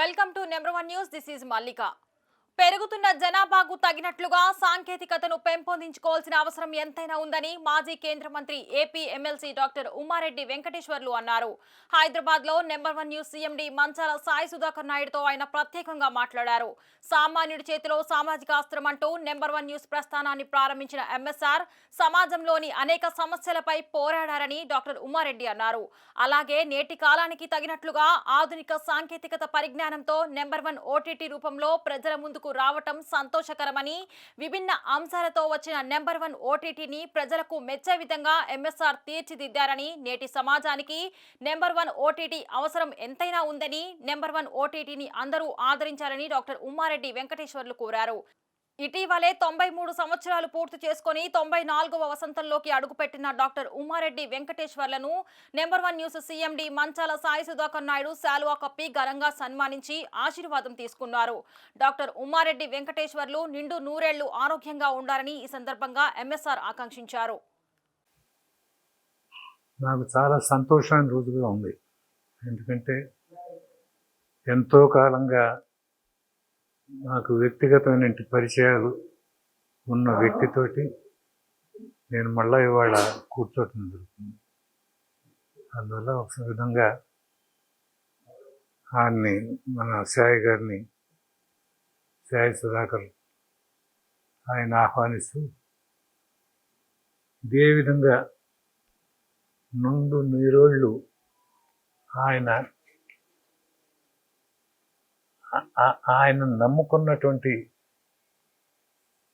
Welcome to number 1 news. This is Mallika. పెరుగుతున్న జనాభాకు తగినట్లుగా సాంకేతికతను పెంపొందించుకోవాల్సిన అవసరం ఎంతైనా ఉందని మాజీ కేంద్ర మంత్రి AP MLC doctor Ummareddy Venkateswarlu అన్నారు. హైదరాబాద్ లో number 1 news CMD Manchala Sai Sudhakar నాయుడుతో ఆయన ప్రత్యేకంగా మాట్లాడారు. సామాన్యుడి చేతిలో సామాజిక అస్త్రం అంటూ నెంబర్ 1 న్యూస్ ప్రస్థానాన్ని ప్రారంభించిన ఎంఎస్ఆర్ సమాజంలోని అనేక సమస్యలపై పోరాడారని డాక్టర్ ఉమారెడ్డి అన్నారు. అలాగే నేటి కాలానికి తగినట్లుగా ఆధునిక సాంకేతికత పరిజ్ఞానంతో నెంబర్ 1 ఓటీటీ రూపంలో ప్రజల ముందుకు రావటం సంతోషకరమని, విభిన్న అంశాలతో వచ్చిన నెంబర్ 1 ఓటీటీని ప్రజలకు మెచ్చే విధంగా ఎంఎస్ఆర్ తీర్చిదిద్దారని, నేటి సమాజానికి నెంబర్ 1 ఓటీటీ అవసరం ఎంతైనా ఉందని, నెంబర్ 1 ఓటీటీని అందరూ ఆదరించాలని డాక్టర్ ఉమారెడ్డి వెంకటేశ్వర్లు కోరారు. ఇటీవలే 93 సంవత్సరాలు పూర్తి చేసుకుని 94వ వసంతంలోకి అడుగుపెట్టిన డాక్టర్ ఉమారెడ్డి వెంకటేశ్వర్లను number 1 news CMD Manchala Sai Sudhakar Naidu శాలువా కప్పి ఘనంగా సన్మానించి ఆశీర్వాదం తీసుకున్నారు. డాక్టర్ ఉమారెడ్డి వెంకటేశ్వర్లు నిండు నూరేళ్లు ఆరోగ్యంగా ఉండాలని ఈ సందర్భంగా ఎంఎస్ఆర్ ఆకాంక్షించారు. నాకు చాలా సంతోషమైన రోజుగా ఉంది. ఎందుకంటే ఎంతో కాలంగా నాకు వ్యక్తిగతమైన పరిచయాలు ఉన్న వ్యక్తితోటి నేను మళ్ళా ఇవాళ కూర్చోవటం జరుగుతుంది. అందువల్ల ఒక విధంగా ఆయన్ని, మన సాయి గారిని, సాయి సుధాకర్ ఆయన ఆహ్వానిస్తూ ఇదే విధంగా నుండు నీరోళ్ళు ఆయన నమ్ముకున్నటువంటి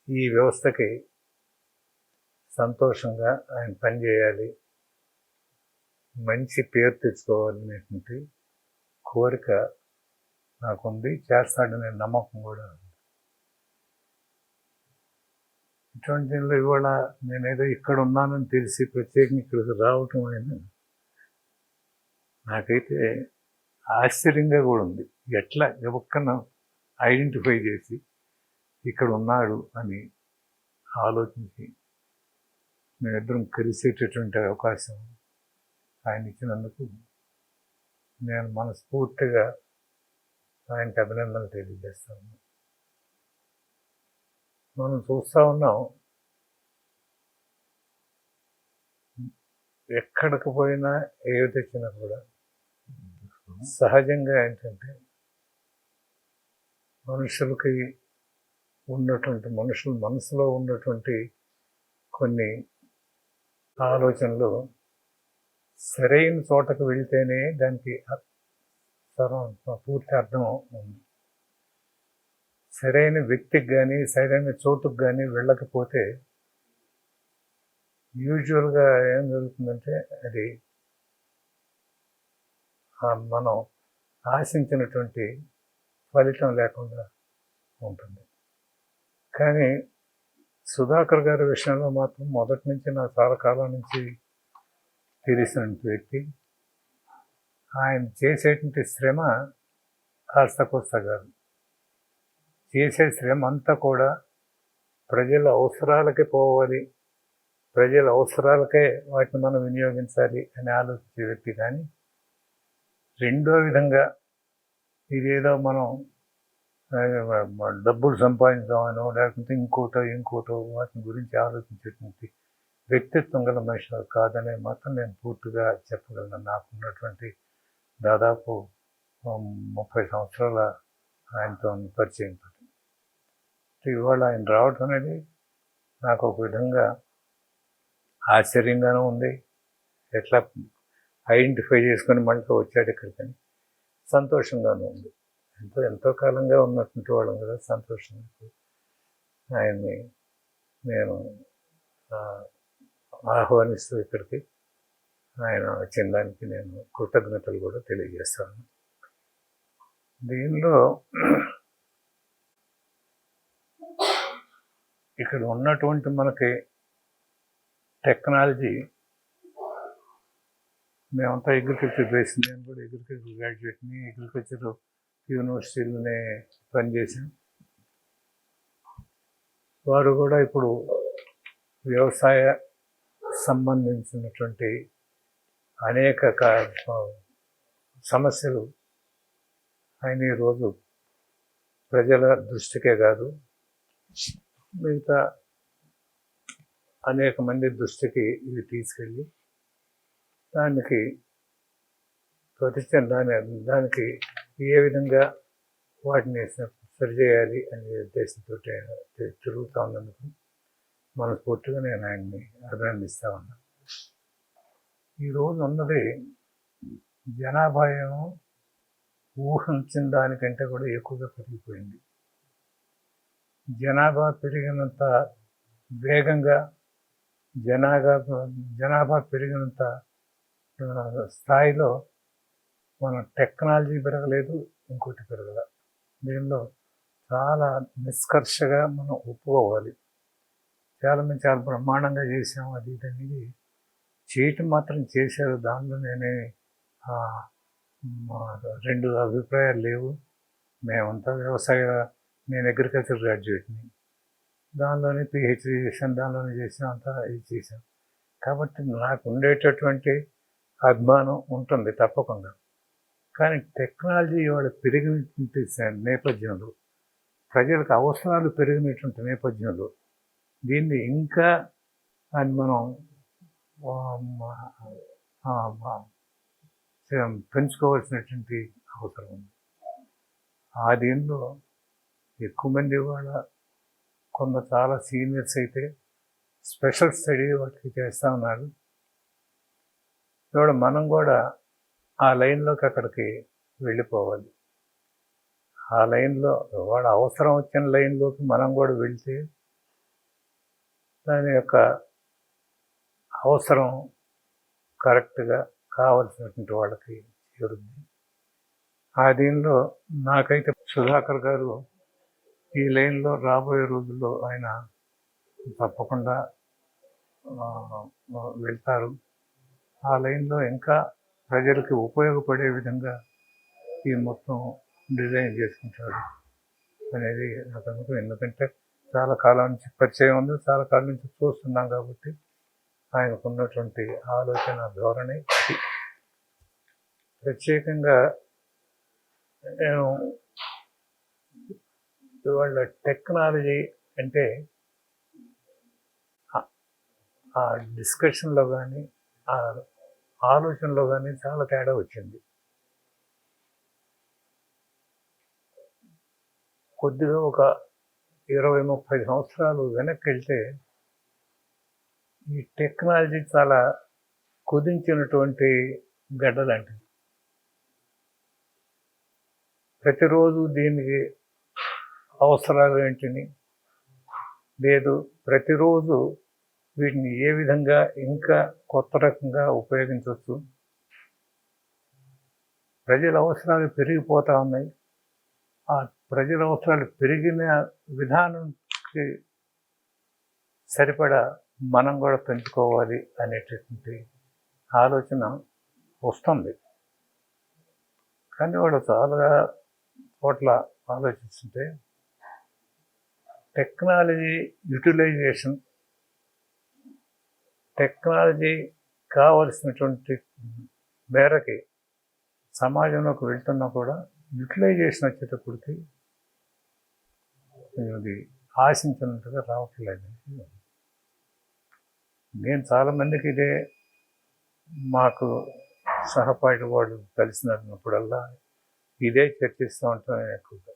ఈ వ్యవస్థకి సంతోషంగా ఆయన పనిచేయాలి, మంచి పేరు తెచ్చుకోవాలనేటువంటి కోరిక నాకుంది. చేస్తాడనే నమ్మకం కూడా ఉంది. ఇటువంటి దీనిలో ఇవాళ నేనేదో ఇక్కడ ఉన్నానని తెలిసి ప్రత్యేకంగా ఇక్కడికి రావటం అయినా నాకైతే ఆశ్చర్యంగా కూడా ఉంది. ఎట్లా ఎవరికన్నా ఐడెంటిఫై చేసి ఇక్కడ ఉన్నాడు అని ఆలోచించి మేమిద్దరం కలిసేటటువంటి అవకాశం ఆయన ఇచ్చినందుకు నేను మనస్ఫూర్తిగా ఆయనకి అభినందనలు తెలియజేస్తాను. మనం చూస్తూ ఉన్నాం, ఎక్కడికి పోయినా ఏది తెచ్చినా కూడా సహజంగా ఏంటంటే మనుషులకి ఉన్నటువంటి మనుషుల మనసులో ఉన్నటువంటి కొన్ని ఆలోచనలు సరైన చోటకు వెళ్తేనే దానికి పూర్తి అర్థం ఉంది. సరైన వ్యక్తికి కానీ సరైన చోటుకు కానీ వెళ్ళకపోతే యూజువల్గా ఏం జరుగుతుందంటే అది మనం ఆశించినటువంటి ఫలితం లేకుండా ఉంటుంది. కానీ సుధాకర్ గారి విషయంలో మాత్రం మొదటి నుంచి నాకు చాలా కాలం నుంచి తెలిసిన వ్యక్తి. ఆయన చేసేటువంటి శ్రమ కాస్త కోస్త కాదు, చేసే శ్రమ అంతా కూడా ప్రజల అవసరాలకే పోవాలి, ప్రజల అవసరాలకే వాటిని మనం వినియోగించాలి అని ఆలోచించే వ్యక్తి. కానీ రెండో విధంగా ఇదేదో మనం డబ్బులు సంపాదించామనో లేకపోతే ఇంకోటో వాటిని గురించి ఆలోచించేటువంటి వ్యక్తిత్వం గల మనిషి కాదనే మాత్రం నేను పూర్తిగా చెప్పగలను. నాకున్నటువంటి దాదాపు 30 సంవత్సరాల ఆయనతో పరిచయం. ఇవాళ ఆయన రావటం అనేది నాకు ఒక విధంగా ఆశ్చర్యంగానూ ఉంది. ఎట్లా ఐడెంటిఫై చేసుకొని మళ్ళీ వచ్చాడు ఇక్కడికని సంతోషంగానూ ఉంది. ఎంతో కాలంగా ఉన్నటువంటి వాళ్ళం కదా, సంతోషంగా ఆయన్ని నేను ఆహ్వానిస్తూ ఇక్కడికి ఆయన వచ్చిన దానికి నేను కృతజ్ఞతలు కూడా తెలియజేస్తాను. దీనిలో ఇక్కడ ఉన్నటువంటి మనకి టెక్నాలజీ, మేమంతా అగ్రికల్చర్ బేసింది, నేను కూడా అగ్రికల్చర్ గ్రాడ్యుయేట్ని, అగ్రికల్చర్ యూనివర్సిటీలోనే పనిచేశాను. వారు కూడా ఇప్పుడు వ్యవసాయ సంబంధించినటువంటి అనేక సమస్యలు ఆయన ఈరోజు ప్రజల దృష్టికే కాదు మిగతా అనేక మంది దృష్టికి ఇది తీసుకెళ్ళి దానికి దానికి ఏ విధంగా వాటిని సరిచేయాలి అనే ఉద్దేశంతో తిరుగుతూ ఉన్నందుకు మనస్ఫూర్తిగా నేను ఆయన్ని అభినందిస్తా ఉన్నాను. ఈరోజు ఉన్నది జనాభా ఏమో ఊహించిన దానికంటే కూడా ఎక్కువగా పెరిగిపోయింది. జనాభా పెరిగినంత వేగంగా జనాభా పెరిగినంత స్థాయిలో మన టెక్నాలజీ పెరగలేదు, ఇంకోటి పెరగల. దీనిలో చాలా నిష్కర్షగా మనం ఒప్పుకోవాలి. చాలామంది చాలా బ్రహ్మాండంగా చేసాము అది ఇది అనేది చేయటం మాత్రం చేశారు. దానిలో నేనే రెండు అభిప్రాయాలు లేవు. మేమంతా నేను అగ్రికల్చర్ గ్రాడ్యుయేట్ని, దానిలోనే పిహెచ్డీ చేశాను, దానిలోనే చేసాం, అంతా ఇది చేశాను. కాబట్టి నాకు ఉండేటటువంటి అభిమానం ఉంటుంది తప్పకుండా. కానీ టెక్నాలజీ ఇవాళ పెరిగినటువంటి నేపథ్యంలో, ప్రజలకు అవసరాలు పెరిగినటువంటి నేపథ్యంలో దీన్ని ఇంకా అని మనం పెంచుకోవాల్సినటువంటి అవసరం ఉంది. ఆ దీనిలో ఎక్కువ మంది వాళ్ళ చాలా సీనియర్స్ అయితే స్పెషల్ స్టడీ వాటికి చేస్తూ ఉన్నారు. ఇవాళ మనం కూడా ఆ లైన్లోకి అక్కడికి వెళ్ళిపోవాలి. ఆ లైన్లో వాళ్ళ అవసరం వచ్చిన లైన్లోకి మనం కూడా వెళ్తే దాని యొక్క అవసరం కరెక్ట్గా కావలసినటువంటి వాళ్ళకి చేరుద్ది. ఆ దీనిలో నాకైతే సుధాకర్ గారు ఈ లైన్లో రాబోయే రోజుల్లో ఆయన తప్పకుండా వెళ్తారు. ఆ లైన్లో ఇంకా ప్రజలకి ఉపయోగపడే విధంగా ఈ మొత్తం డిజైన్ చేసుకుంటాడు అనేది నాకు నమ్మకం. ఎందుకంటే చాలా కాలం నుంచి పరిచయం ఉంది, చాలా కాలం నుంచి చూస్తున్నాం కాబట్టి ఆయనకు ఉన్నటువంటి ఆలోచన ధోరణి. ప్రత్యేకంగా నేను ఇవాళ టెక్నాలజీ అంటే ఆ డిస్కషన్లో కానీ ఆ ఆలోచనలో కానీ చాలా తేడా వచ్చింది. కొద్దిగా ఒక 20-30 సంవత్సరాలు వెనక్కి వెళ్తే ఈ టెక్నాలజీ చాలా కుదించినటువంటి గడ్డ లాంటిది. ప్రతిరోజు దీనికి అవసరాలు ఏంటిని లేదు, ప్రతిరోజు వీటిని ఏ విధంగా ఇంకా కొత్త రకంగా ఉపయోగించవచ్చు. ప్రజల అవసరాలు పెరిగిపోతూ ఉన్నాయి. ఆ ప్రజల అవసరాలు పెరిగిన విధానంకి సరిపడా మనం కూడా పెంచుకోవాలి అనేటటువంటి ఆలోచన వస్తుంది. కానీ వాళ్ళు చాలా చోట్ల ఆలోచిస్తుంటే టెక్నాలజీ యూటిలైజేషన్, టెక్నాలజీ కావలసినటువంటి మేరకి సమాజంలోకి వెళ్తున్నా కూడా యూటిలైజేషన్ వచ్చేటప్పటికి అది ఆశించినట్టుగా రావట్లేదు. నేను చాలామందికి ఇదే మాకు సహపాఠి వాళ్ళు కలిసినప్పుడల్లా ఇదే చర్చిస్తూ ఉంటాను. ఎక్కువగా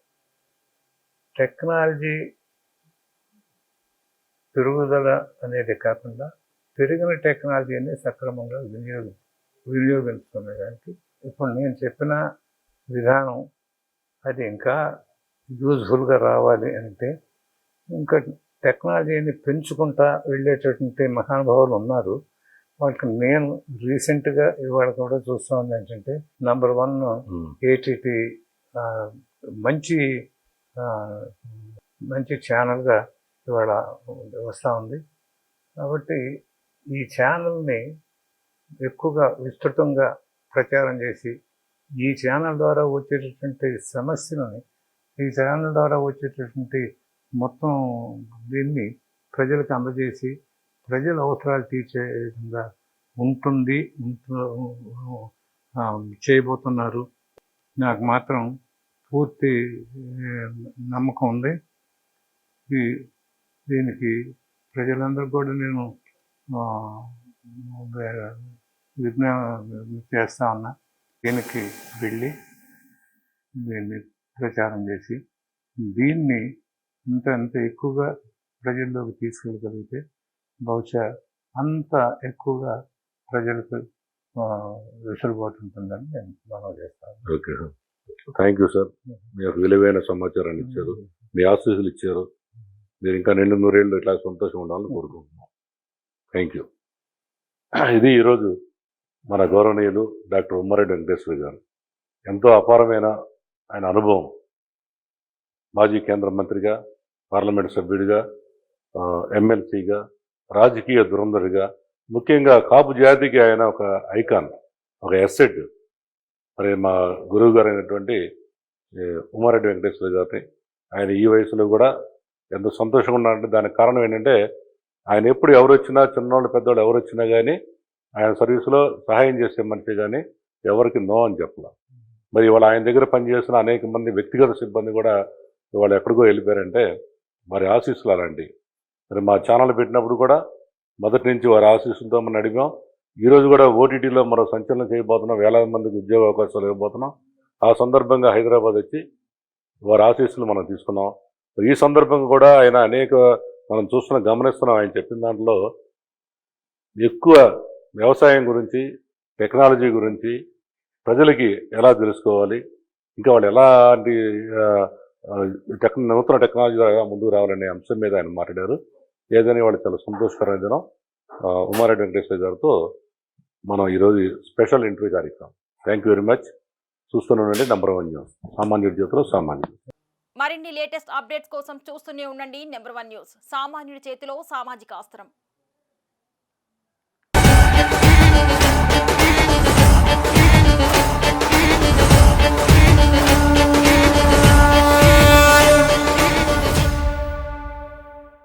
టెక్నాలజీ పెరుగుదల అనేది కాకుండా పెరిగిన టెక్నాలజీని సక్రమంగా వినియోగించుకునే దానికి ఇప్పుడు నేను చెప్పిన విధానం అది ఇంకా యూజ్ఫుల్గా రావాలి అంటే ఇంకా టెక్నాలజీని పెంచుకుంటా వెళ్ళేటటువంటి మహానుభావులు ఉన్నారు. వాళ్ళకి నేను రీసెంట్గా ఇవాళ కూడా చూస్తూ ఉంది ఏంటంటే నంబర్ 1 ఏటీటీ మంచి ఛానల్గా ఇవాళ వస్తూ ఉంది. కాబట్టి ఈ ఛానల్ని ఎక్కువగా విస్తృతంగా ప్రచారం చేసి ఈ ఛానల్ ద్వారా వచ్చేటటువంటి సమస్యలని, ఈ ఛానల్ ద్వారా వచ్చేటటువంటి మొత్తం దీన్ని ప్రజలకు అందజేసి ప్రజల అవసరాలు తీర్చే విధంగా చేయబోతున్నారు. నాకు మాత్రం పూర్తి నమ్మకం ఉంది. దీనికి ప్రజలందరూ కూడా నేను విజ్ఞప్తి చేస్తా ఉన్నా. దీనికి వెళ్ళి దీన్ని ప్రచారం చేసి దీన్ని అంత ఎక్కువగా ప్రజల్లోకి తీసుకెళ్ళగలిగితే బహుశా అంత ఎక్కువగా ప్రజలకు వెసులుబాటు ఉంటుందని నేను మనవి చేస్తాను. Okay sir, thank you sir. మీరు విలువైన సమాచారాన్ని ఇచ్చారు, మీ ఆశీస్సులు ఇచ్చారు. మీరు ఇంకా 200 ఏళ్ళు ఇట్లా సంతోషం ఉండాలని కోరుకుంటున్నాం. Thank you. ఇది ఈరోజు మన గౌరవనీయులు డాక్టర్ ఉమ్మారెడ్డి వెంకటేశ్వర గారు. ఎంతో అపారమైన ఆయన అనుభవం, మాజీ కేంద్ర మంత్రిగా, పార్లమెంట్ సభ్యుడిగా, ఎమ్మెల్సీగా, రాజకీయ దురంధరిగా, ముఖ్యంగా కాపు జాతికి ఆయన ఒక ఐకాన్, ఒక ఎస్సెట్. మరి మా గురువు గారు అయినటువంటి ఉమ్మారెడ్డి వెంకటేశ్వర గారిని ఆయన ఈ వయసులో కూడా ఎంత సంతోషంగా ఉన్నారంటే దానికి కారణం ఏంటంటే ఆయన ఎప్పుడు ఎవరు వచ్చినా, చిన్నవాళ్ళు పెద్దవాళ్ళు ఎవరు వచ్చినా కానీ ఆయన సర్వీసులో సహాయం చేసే మనిషి కానీ ఎవరికి నో అని చెప్పాలి. మరి ఇవాళ ఆయన దగ్గర పనిచేసిన అనేక మంది వ్యక్తిగత సిబ్బంది కూడా ఇవాళ ఎక్కడికో వెళ్ళిపోయారంటే వారి ఆశీస్సులు అలాంటివి. మరి మా ఛానల్ పెట్టినప్పుడు కూడా మొదటి నుంచి వారి ఆశీస్సులతో మనం నడిపాం. ఈరోజు కూడా ఓటీటీలో మరో సంచలనం చేయబోతున్నాం, వేలాది మందికి ఉద్యోగ అవకాశాలు ఇవ్వబోతున్నాం. ఆ సందర్భంగా హైదరాబాద్ వచ్చి వారి ఆశీస్సులు మనం తీసుకున్నాం. ఈ సందర్భంగా కూడా ఆయన అనేక మనం గమనిస్తున్నాం. ఆయన చెప్పిన దాంట్లో ఎక్కువ వ్యవసాయం గురించి, టెక్నాలజీ గురించి, ప్రజలకి ఎలా తెలుసుకోవాలి, ఇంకా వాళ్ళు ఎలాంటి నూతన టెక్నాలజీ ముందుకు రావాలనే అంశం మీద ఆయన మాట్లాడారు. ఏదైనా వాళ్ళు చాలా సంతోషకరమైన దినం. ఉమ్మారెడ్డి వెంకటేశ్వర గారితో మనం ఈరోజు స్పెషల్ ఇంటర్వ్యూ కార్యక్రమం. Thank you very much. చూస్తూనే నంబర్ 1 న్యూస్, సామాన్యుడి చేతిలో సామాన్యుడు. మరిన్ని లేటెస్ట్ అప్డేట్స్ కోసం చూస్తూనే ఉండండి నెంబర్ 1 న్యూస్, సామాన్యుడి చేతిలో సామాజిక అస్త్రం.